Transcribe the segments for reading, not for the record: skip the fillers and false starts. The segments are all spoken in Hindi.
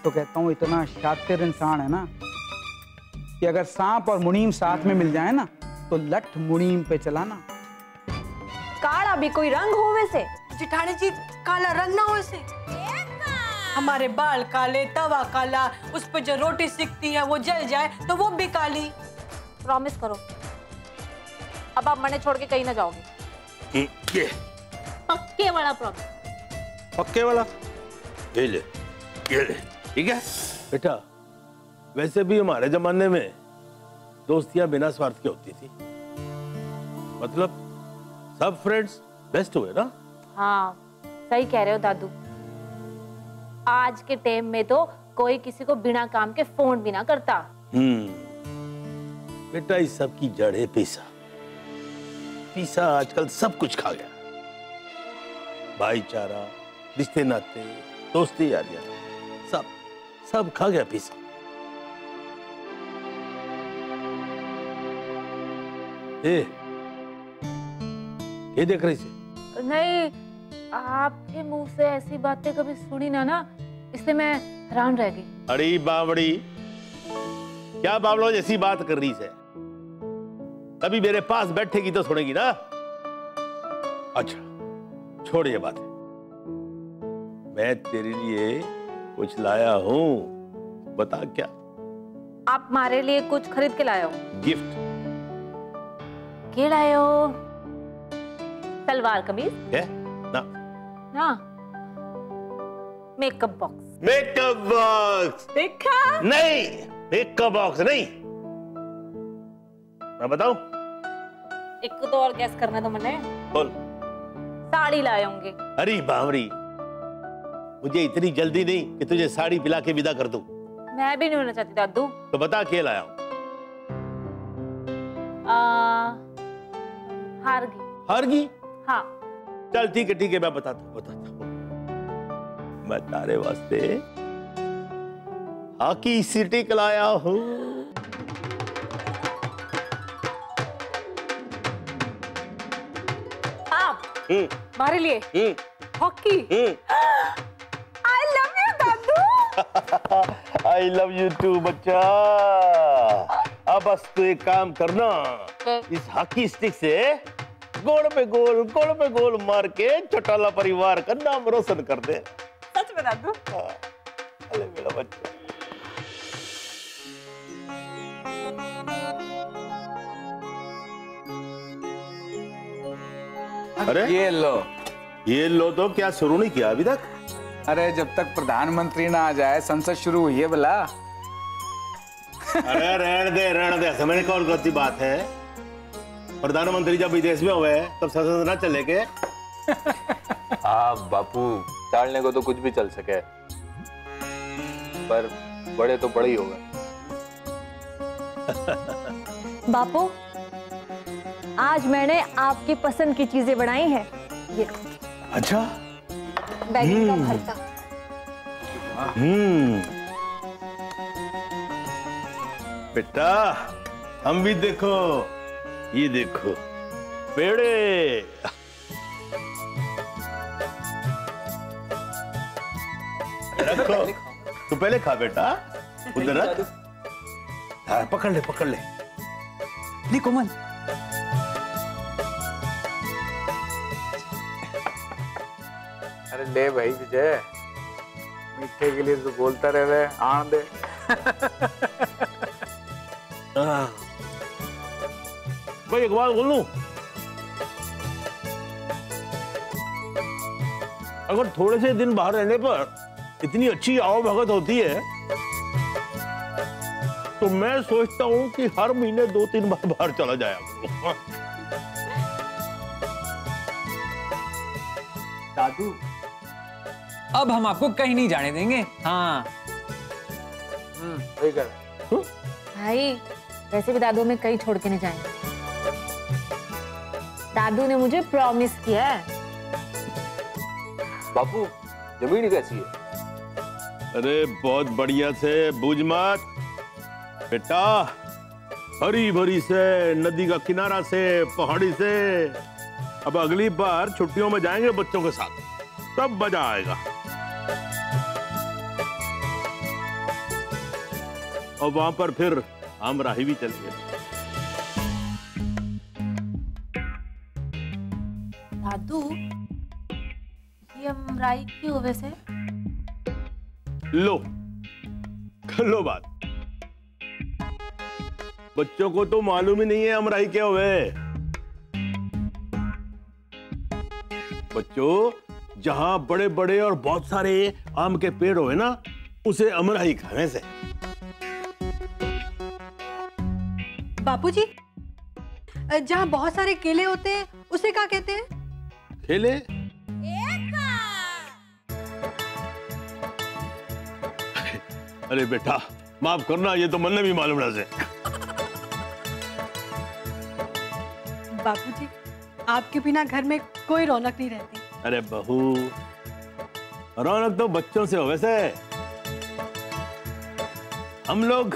तो कहता हूँ इतना शातिर इंसान है ना कि अगर सांप और मुनीम साथ में मिल जाए ना तो लठ मुनीम पे चलाना। काला भी कोई रंग हो वैसे? जिठानी जी काला रंग ना हो वैसे। हमारे बाल काले, तवा काला, उस पे जो रोटी सिकती है वो जल जाए तो वो भी काली। प्रॉमिस करो अब आप मने छोड़ के कहीं ना जाओगे। ये पक्के वाला प्रॉमिस। पक्के वाला? ये ले, ठीक है बेटा। वैसे भी हमारे जमाने में दोस्तियां बिना स्वार्थ की होती थी, मतलब सब फ्रेंड्स बेस्ट हुए ना। हाँ सही कह रहे हो दादू, आज के टाइम में तो कोई किसी को बिना काम के फोन भी ना करता। बेटा इस सब की जड़ है पैसा। पैसा आजकल सब कुछ खा गया, भाईचारा, रिश्ते नाते, दोस्ती यारियां, सब खा गया पैसा। ये देख रही से? नहीं, आपके मुंह से ऐसी बातें कभी सुनी ना, इसलिए मैं हैरान रह गई। अरे बावड़ी, क्या बावड़ों जैसी बात कर रही से? कभी मेरे पास बैठेगी तो सुनेगी ना। अच्छा छोड़ ये बात, मैं तेरे लिए कुछ लाया हूं, बता क्या? आप हमारे लिए कुछ खरीद के लाए हो? गिफ्ट। क्या लाए हो? सलवार कमीज? है ना मेकअप बॉक्स। Makeup box? देखा? नहीं, मेकअप बॉक्स नहीं। मैं बताऊं? एक तो और गैस करना तो मैंने। बोल। साड़ी लाए होंगे। अरे बावरी, मुझे इतनी जल्दी नहीं कि तुझे साड़ी पिला के विदा कर दूं। मैं भी नहीं होना चाहती दादू। तो बता क्या लाया हूं? हारगी? हाँ। चल ठीक है, मैं बताता हूँ। मैं तारे वास्ते हॉकी स्टिक लाया हूँ। आप हमारे लिए हॉकी? आई लव यू दादू। आई लव यू टू बच्चा। अब बस तू एक काम करना, इस हॉकी स्टिक से गोल पे गोल मार के चौटाला परिवार का नाम रोशन कर दे। सच में दादू? अरे मेरा बच्चा। अरे ये लो तो क्या शुरू नहीं किया अभी तक? अरे जब तक प्रधानमंत्री ना आ जाए संसद शुरू हुई है भला। अरे रहने दे, समझने कौन सी बात है? प्रधानमंत्री जब विदेश में हुए तब संसद ना चले के? हाँ बापू, टालने को तो कुछ भी चल सके, पर बड़े तो बड़े ही हो गए। बापू, आज मैंने आपकी पसंद की चीजें बनाई हैं। ये अच्छा, बैगन का भरता। बेटा हम भी देखो, ये देखो पेड़े। रखो, तू पहले खा बेटा, उधर रख। हाँ, पकड़ ले। नहीं कोमल, अरे ले भाई विजय, मीठे के लिए तो बोलता रहे, आन दे। भाई एक बात बोलूं, अगर थोड़े से दिन बाहर रहने पर इतनी अच्छी आवभगत होती है तो मैं सोचता हूं कि हर महीने 2-3 बार बाहर चला जाया करूं। दादू, अब हम आपको कहीं नहीं जाने देंगे। हाँ वही कर। भाई वैसे भी दादू में कहीं छोड़ के नहीं जाएंगे। दादू ने मुझे प्रॉमिस किया है। बापू जमीन कैसी है? अरे बहुत बढ़िया से, बूझ मत बेटा, हरी भरी से, नदी का किनारा से, पहाड़ी से। अब अगली बार छुट्टियों में जाएंगे बच्चों के साथ, तब मजा आएगा। और वहां पर फिर हम राही भी चलेंगे। दादू, ये अमराई क्यों वैसे? लो कर लो बात। बच्चों को तो मालूम ही नहीं है अमराई क्या हुए। बच्चों, जहां बड़े बड़े और बहुत सारे आम के पेड़ होए ना, उसे अमराई खाने से। बापूजी, जहाँ बहुत सारे केले होते हैं उसे क्या कहते हैं? खेले? अरे बेटा माफ करना, ये तो मन ने भी मालूम ना से। बापूजी, आपके बिना घर में कोई रौनक नहीं रहती। अरे बहू, रौनक तो बच्चों से हो वैसे। हम लोग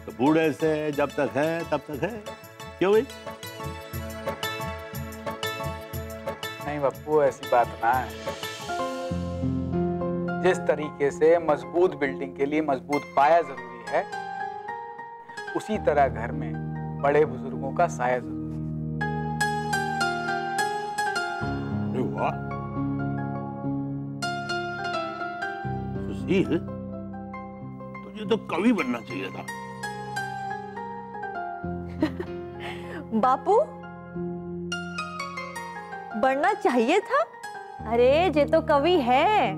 तो बूढ़े से जब तक है तब तक है। क्यों भाई? नहीं बापू, ऐसी बात ना है। जिस तरीके से मजबूत बिल्डिंग के लिए मजबूत पाया जरूरी है, उसी तरह घर में बड़े बुजुर्गों का साया जरूरी है। अरे वाह सुशील, तुझे तो कवि बनना चाहिए था। बापू, बढ़ना चाहिए था? अरे ये तो कवि है।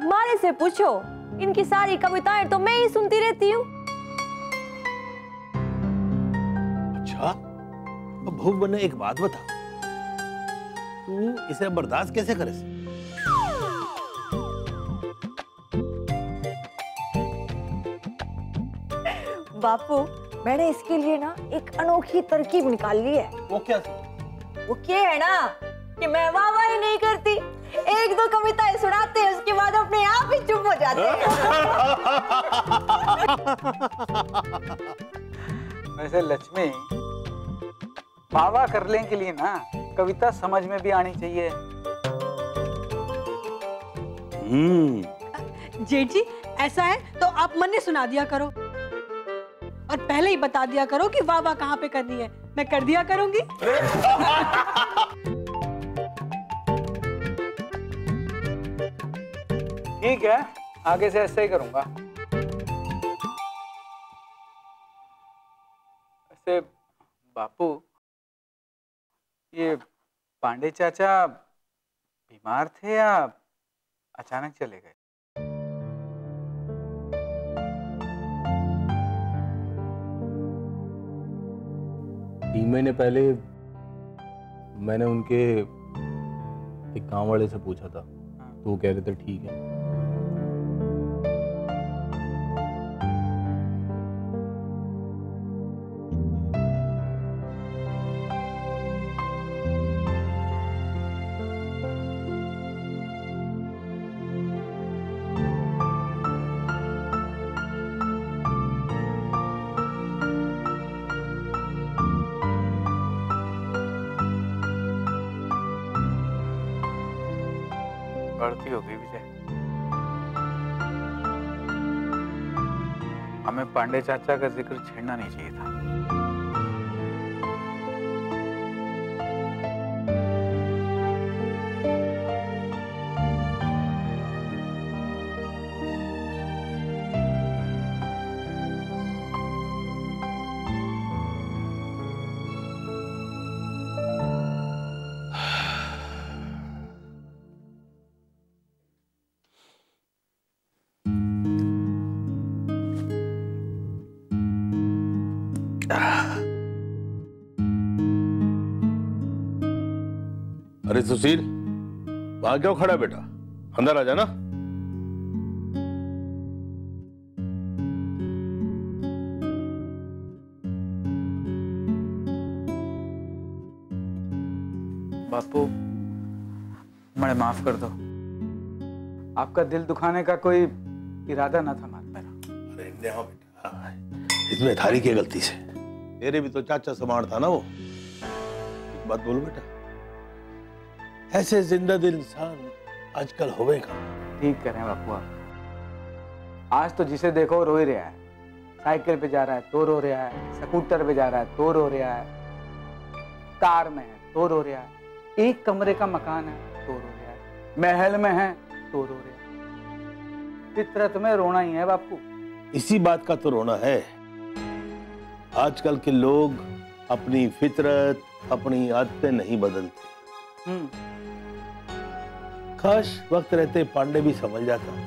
मारे से पूछो, इनकी सारी कविताएं तो मैं ही सुनती रहती हूँ। अच्छा, अब बहू बने एक बात बता, तू इसे बर्दाश्त कैसे करे? बापू, मैंने इसके लिए ना एक अनोखी तरकीब निकाल ली है। वो क्या? वो क्या है ना कि मैं वाह ही नहीं करती, एक दो कविताएं सुनाते हैं, उसके बाद अपने आप ही चुप हो जाते हैं। वैसे लक्ष्मी, वाह करने के लिए ना कविता समझ में भी आनी चाहिए। जेठ जी, ऐसा है तो आप मन ने सुना दिया करो और पहले ही बता दिया करो कि वाह वाह कहाँ पे करनी है, मैं कर दिया करूंगी। ठीक है, आगे से ऐसे ही करूंगा। वैसे बापू, ये पांडे चाचा बीमार थे या अचानक चले गए? 3 महीने पहले मैंने उनके एक गांव वाले से पूछा था, तो वो कह रहे थे ठीक है। गलती हो गई विजय, हमें पांडे चाचा का जिक्र छेड़ना नहीं चाहिए था। अरे सुशील, वहां क्यों खड़ा बेटा? अंदर आ जाना। बापू, मुझे माफ कर दो, आपका दिल दुखाने का कोई इरादा ना था मेरा। अरे न्या बेटा, इसमें थारी की गलती से, तेरे भी तो चाचा समार था ना वो। एक बात बोलो बेटा, ऐसे जिंदा दिल इंसान आजकल होवेगा? ठीक कह रहे हैं बापू, आज तो जिसे देखो रो ही रहा है। साइकिल पे जा रहा है तो रो रहा है, स्कूटर पे जा रहा है तो रो रहा है, कार में है तो रो रहा है, एक कमरे का मकान है तो रो रहा है, महल में है तो रो रहा है। फितरत में रोना ही है बापू। इसी बात का तो रोना है। आजकल के लोग अपनी फितरत, अपनी आदतें नहीं बदलते। काश वक्त रहते पांडे भी समझ जाता।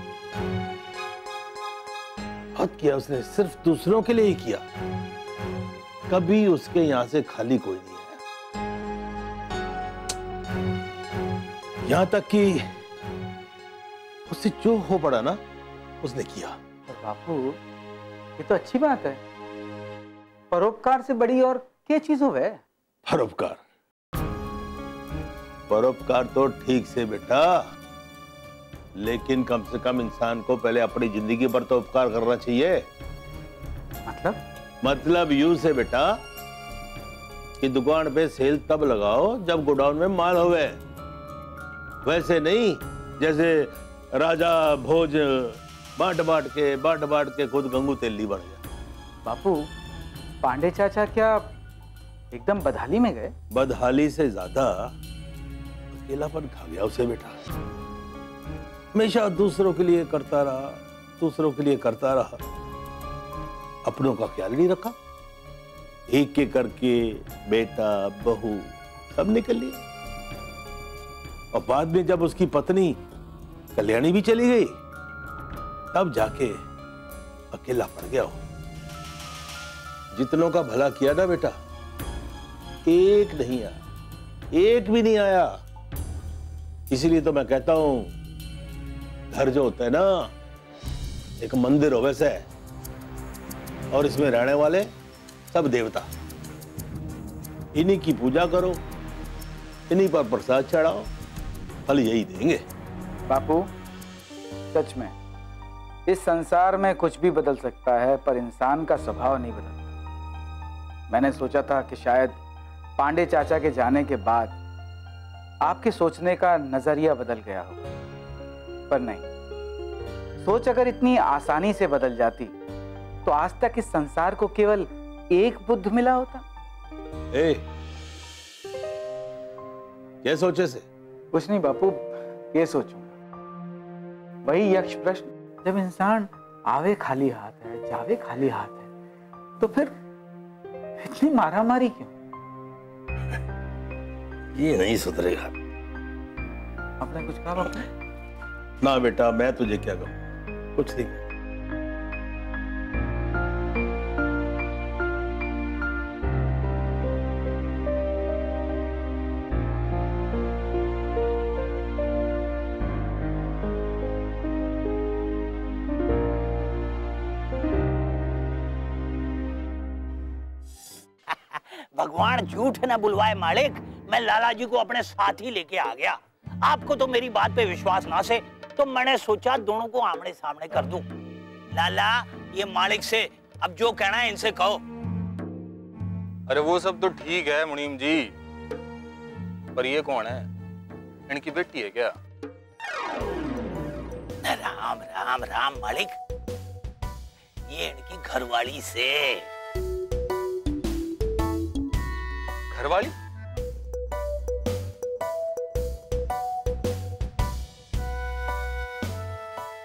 हद किया उसने, सिर्फ दूसरों के लिए ही किया, कभी उसके यहां से खाली कोई नहीं आया। यहां तक कि उससे जो हो पड़ा ना उसने किया। और बापू ये तो अच्छी बात है। परोपकार से बड़ी और क्या चीज हो गए? परोपकार, परोपकार तो ठीक से बेटा, लेकिन कम से कम इंसान को पहले अपनी जिंदगी पर तो उपकार करना चाहिए। मतलब यूं से बेटा कि दुकान पे सेल तब लगाओ जब गोडाउन में माल होवे, वैसे नहीं जैसे राजा भोज बांट बांट के खुद गंगू तेली बन गया। बापू पांडे चाचा क्या एकदम बदहाली में गए? बदहाली से ज्यादा अकेलापन खा गया उसे बेटा। हमेशा दूसरों के लिए करता रहा, अपनों का ख्याल नहीं रखा। एक एक करके बेटा बहू सब निकल लिए, और बाद में जब उसकी पत्नी कल्याणी भी चली गई तब जाके अकेला पड़ गया हो। जितनों का भला किया ना बेटा, एक नहीं आया, एक भी नहीं आया। इसीलिए तो मैं कहता हूं घर जो होता है ना एक मंदिर हो वैसे है, और इसमें रहने वाले सब देवता। इन्हीं की पूजा करो, इन्हीं पर प्रसाद चढ़ाओ, फल यही देंगे। बापू सच में इस संसार में कुछ भी बदल सकता है, पर इंसान का स्वभाव नहीं बदलता। मैंने सोचा था कि शायद पांडे चाचा के जाने के बाद आपके सोचने का नजरिया बदल गया हो, पर नहीं। सोच अगर इतनी आसानी से बदल जाती तो आज तक इस संसार को केवल एक बुद्ध मिला होता। क्या सोचे से? कुछ नहीं बापू, ये सोचूंगा वही यक्ष प्रश्न, जब इंसान आवे खाली हाथ है जावे खाली हाथ है, तो फिर इतनी मारामारी क्यों? ये नहीं सुधरेगा। आपने कुछ कहा बापू? ना बेटा, मैं तुझे क्या कहूं, कुछ नहीं। भगवान झूठ न बुलवाए मालिक, मैं लाला जी को अपने साथ ही लेके आ गया। आपको तो मेरी बात पे विश्वास ना से, तो मैंने सोचा दोनों को आमने सामने कर दूं। लाला ये मालिक से अब जो कहना है इनसे कहो। अरे वो सब तो ठीक है मुनीम जी, पर ये कौन है? इनकी बेटी है क्या? राम राम राम मालिक, ये इनकी घरवाली से। घरवाली?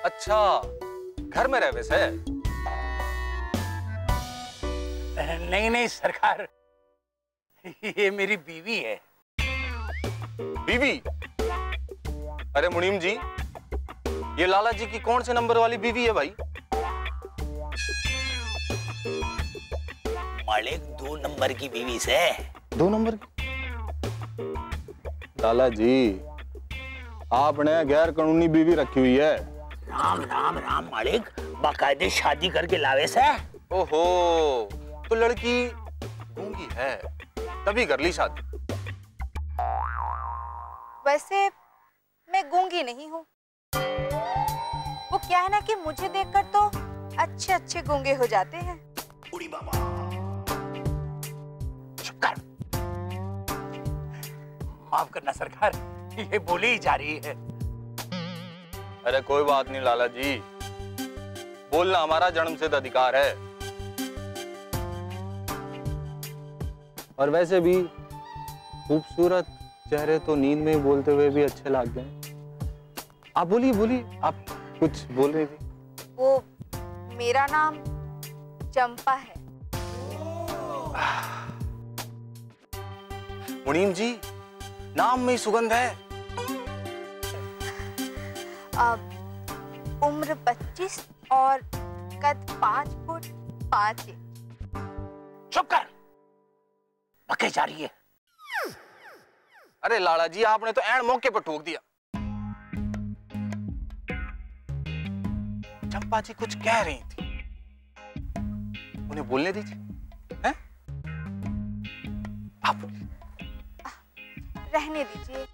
अच्छा, घर में रह वैसे? नहीं नहीं सरकार, ये मेरी बीवी है। बीवी? अरे मुनीम जी, ये लाला जी की कौन से नंबर वाली बीवी है भाई? मालिक 2 नंबर की बीवी से। 2 नंबर की? लाला जी, आपने गैर कानूनी बीवी रखी हुई है। राम राम राम मालिक, बाकायदे शादी करके लावे से। ओहो, तो लड़की गूंगी है तभी कर ली शादी। वैसे मैं गूंगी नहीं हूँ। वो क्या है ना कि मुझे देखकर तो अच्छे अच्छे गूंगे हो जाते हैं। उड़ी बाबा, चुप कर। माफ करना सरकार, ये बोली ही जा रही है। अरे कोई बात नहीं लाला जी, बोलना हमारा जन्मसिद्ध अधिकार है। और वैसे भी खूबसूरत चेहरे तो नींद में बोलते हुए भी अच्छे लगते हैं। आप बोलिए बोलिए, आप कुछ बोल रही थी। वो मेरा नाम चंपा है। मुनीम जी, नाम में ही सुगंध है। उम्र 25 और कद 5 फुट 5 इंच। चुप कर, बके जा रही है। अरे लाला जी, आपने तो ऐन मौके पर ठोक दिया। चंपा जी कुछ कह रही थी, उन्हें बोलने दीजिए। हैं? आप बोलिए। रहने दीजिए।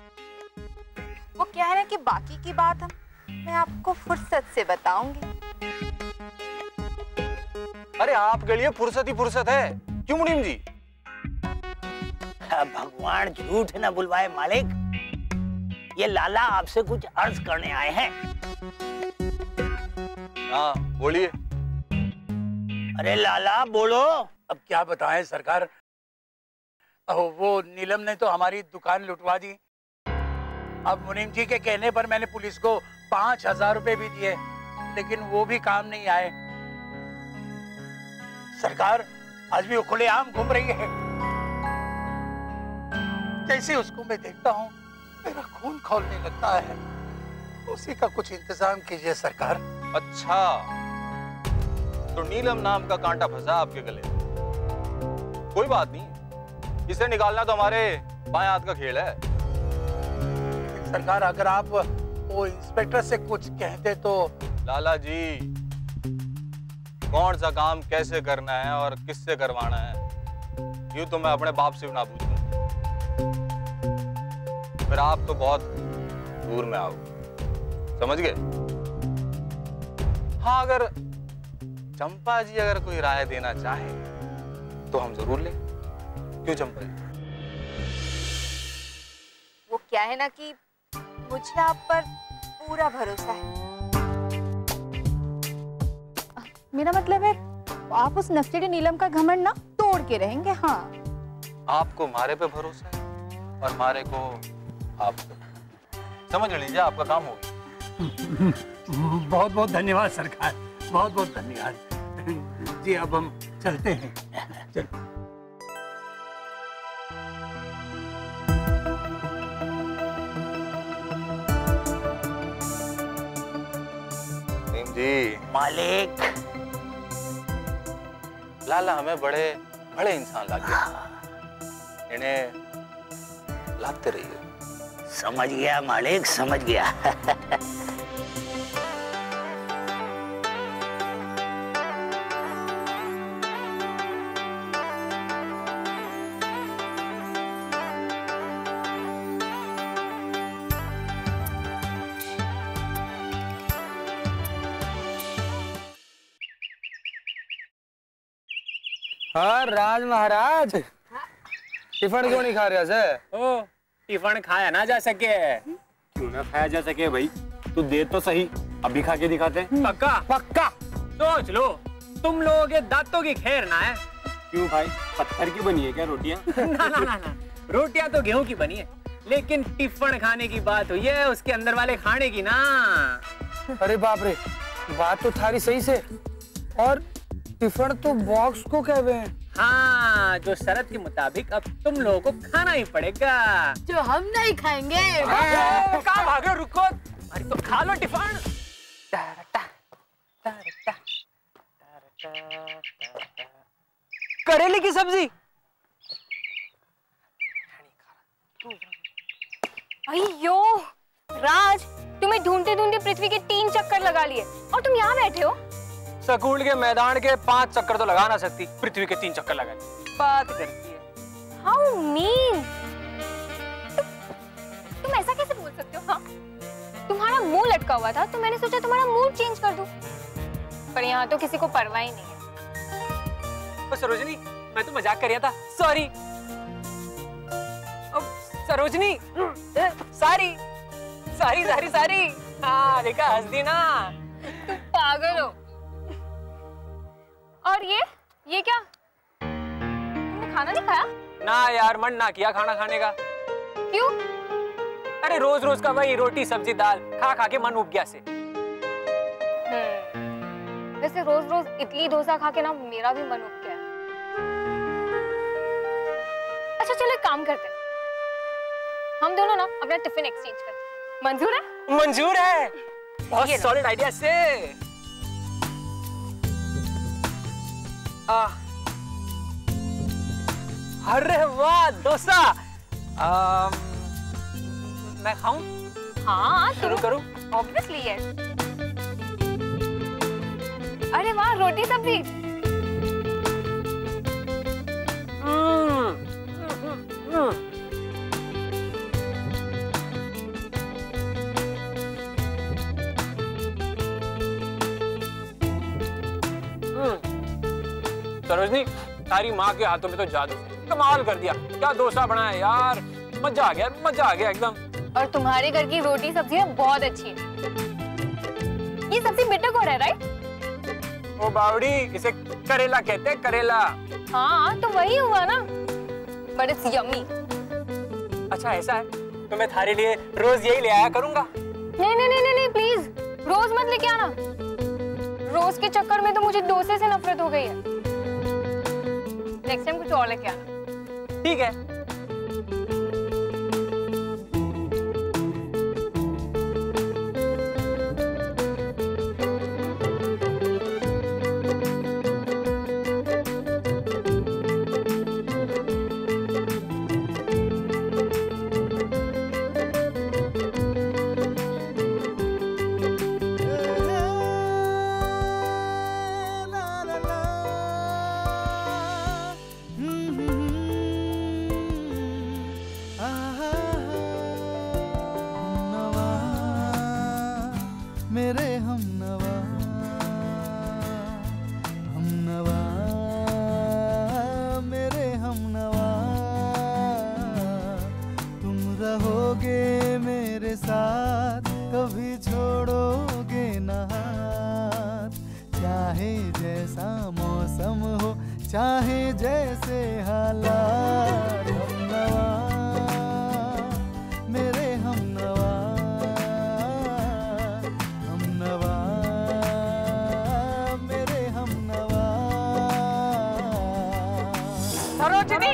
वो क्या है ना कि बाकी की बात मैं आपको फुर्सत से बताऊंगी। अरे आपके लिए फुर्सत ही फुर्सत है, क्यों मुनीम जी? भगवान झूठ न बुलवाए मालिक, ये लाला आपसे कुछ अर्ज करने आए हैं। हाँ बोलिए। अरे लाला बोलो। अब क्या बताएं सरकार, वो नीलम ने तो हमारी दुकान लुटवा दी। अब मुनीम जी के कहने पर मैंने पुलिस को 5,000 रुपए भी दिए, लेकिन वो भी काम नहीं आए। सरकार आज भी वो खुलेआम घूम रही है। जैसे उसको मैं देखता हूँ मेरा खून खौलने लगता है। उसी का कुछ इंतजाम कीजिए सरकार। अच्छा, तो नीलम नाम का कांटा फंसा आपके गले। कोई बात नहीं, इसे निकालना तो हमारे बाएं हाथ का खेल है। सरकार अगर आप वो इंस्पेक्टर से कुछ कहते तो। लाला जी, कौन सा काम कैसे करना है और किससे करवाना है, यूं तो मैं अपने बाप से भी ना पूछूं। फिर आप तो बहुत दूर में आओ, समझ गए? हाँ, अगर चंपा जी अगर कोई राय देना चाहे तो हम जरूर लें। क्यों चंपा जी? वो क्या है ना कि मुझे आप पर पूरा भरोसा है। मेरा मतलब है आप उस नक्शेड़ी नीलम का घमंड ना तोड़ के रहेंगे। हाँ, आपको हमारे पे भरोसा है और हमारे को आप पे। समझ लीजिए, आपका काम हो गया। बहुत बहुत धन्यवाद सरकार, बहुत बहुत धन्यवाद जी। अब हम चलते हैं। चल। जी मालिक, लाला हमें बड़े बड़े इंसान लगे, इन्हें लाते रहिए। समझ गया मालिक, समझ गया। हाँ राज महाराज, टिफिन क्यों नहीं खा रहे से? ओ, टिफिन खाया ना जा सके। क्यों ना खाया जा सके भाई? तू दे तो सही, अभी खा के दिखाते हैं। पक्का पक्का। सोच लो, तुम लोगों के दांतों की खैर ना है। क्यों भाई, पत्थर की बनी है क्या रोटियां? ना ना ना ना, रोटियां तो गेहूं की बनी है, लेकिन टिफिन खाने की बात हुई है उसके अंदर वाले खाने की ना। अरे बाप रे, बात तो थारी सही से। और टिफिन तो बॉक्स को कहते हैं। हाँ, जो शरत के मुताबिक अब तुम लोगों को खाना ही पड़ेगा, जो हम नहीं खाएंगे। कहाँ भागे, रुको। अरे तो खा लो टिफिन। करेले की सब्जी। अयो राज, तुम्हें ढूंढते ढूंढते पृथ्वी के 3 चक्कर लगा लिए और तुम यहाँ बैठे हो। स्कूल के मैदान के 5 चक्कर तो लगा ना सकती, पृथ्वी के 3 चक्कर लगा बात करती है। हाउ मीन, तुम ऐसा कैसे बोल सकते हो? हाँ, तुम्हारा मुंह लटका हुआ था तो मैंने सोचा तुम्हारा मूड चेंज कर दूं, पर यहाँ तो किसी को परवाह ही नहीं है। सरोजनी, मैं तो मजाक कर रहा था, sorry. Sarojini, sorry sorry sorry sorry. हाँ देखा, हंस दी ना। तुम पागल हो। और ये क्या? तुमने खाना नहीं खाया? ना यार, मन ना किया खाना खाने का। क्यों? अरे रोज रोज का वही रोटी सब्जी दाल खा खा के मन उब गया से। वैसे रोज रोज इडली डोसा खा के ना मेरा भी मन उब गया है। अच्छा चलो एक काम करते हैं, हम दोनों ना अपना टिफिन एक्सचेंज करते हैं। मंजूर है? मंजूर है, बहुत सॉलिड आइडिया से। अरे वाह, डोसा। मैं खाऊं? हाँ शुरू करूं? Obviously yes. अरे वाह, रोटी सब्जी। सरोजनी, तारी माँ के हाथों में तो जादू, कमाल कर दिया। क्या डोसा बनाया यार, मजा आ गया, मजा आ गया एकदम। और तुम्हारे घर की रोटी सब्जी बहुत अच्छी है। ये सब्जी बिटर गोड है, राइट? ओ बावड़ी, इसे करेला कहते हैं, करेला। हाँ तो वही हुआ ना, बट इट्स यम्मी। अच्छा ऐसा है, तो मैं थारे लिए रोज यही ले आया करूंगा। नहीं नहीं नहीं नहीं प्लीज, रोज मत लेके आना। रोज के चक्कर में तो मुझे डोसे से नफरत हो गई है। नेक्स्ट टाइम कुछ और लेके आना। ठीक है। मेरे हमनवा हमनवा मेरे हमनवा, तुम रहोगे मेरे साथ, कभी छोड़ोगे न हाथ। चाहे जैसा मौसम हो, चाहे जैसे हालात, हमनवा मेरे हमनवा हमनवा मेरे हमनवा। सरोजनी,